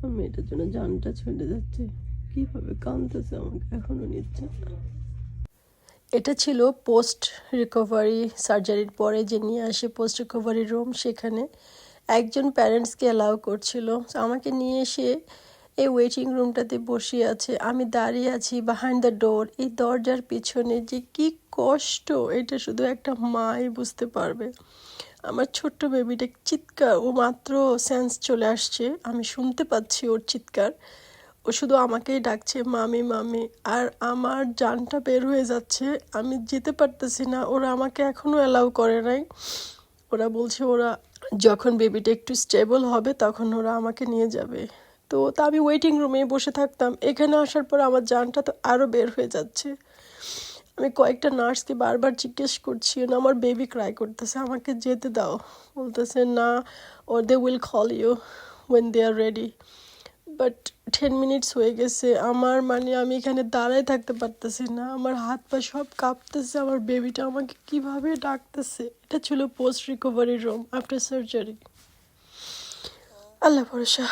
আমি এটার জন্য জানটা ছুটে যাচ্ছে, কিভাবে কাঁদতেছে আমাকে এখনো নিচ্ছে। এটা ছিল পোস্ট রিকভারি সার্জারির পরে যে নিয়ে আসে পোস্ট রিকভারি রুম, সেখানে একজন প্যারেন্টসকে অ্যালাউ করছিল। আমাকে নিয়ে এসে এই ওয়েটিং রুমটাতে বসিয়ে আছে, আমি দাঁড়িয়ে আছি বিহাইন্ড দ্য ডোর। এই দরজার পিছনে যে কি কষ্ট এটা শুধু একটা মাই বুঝতে পারবে। আমার ছোট্ট বেবিটা চিৎকার, ও মাত্র সেন্স চলে আসছে, আমি শুনতে পাচ্ছি ওর চিৎকার। ও শুধু আমাকেই ডাকছে মামি মামি, আর আমার জানটা বের হয়ে যাচ্ছে, আমি যেতে পারতেছি না। ওরা আমাকে এখনও অ্যালাউ করে নাই। ওরা বলছে ওরা যখন বেবিটা একটু স্টেবল হবে তখন ওরা আমাকে নিয়ে যাবে। তো আমি ওয়েটিং রুমেই বসে থাকতাম। এখানে আসার পর আমার জানটা তো আরও বের হয়ে যাচ্ছে। আমি কয়েকটা নার্সকে বারবার জিজ্ঞেস করছি, না আমার বেবি ক্রাই করতেছে, আমাকে যেতে দাও। বলতেছে না, ওর they will call you when they are ready. But 10 minutes হয়ে গেছে, আমার মানে আমি এখানে দাঁড়ায় থাকতে পারতেছি না, আমার হাত পা সব কাঁপতেছে। আমার বেবিটা আমাকে কিভাবে ডাকতেছে। এটা ছিল post recovery room after surgery. আল্লাহ ভরসা।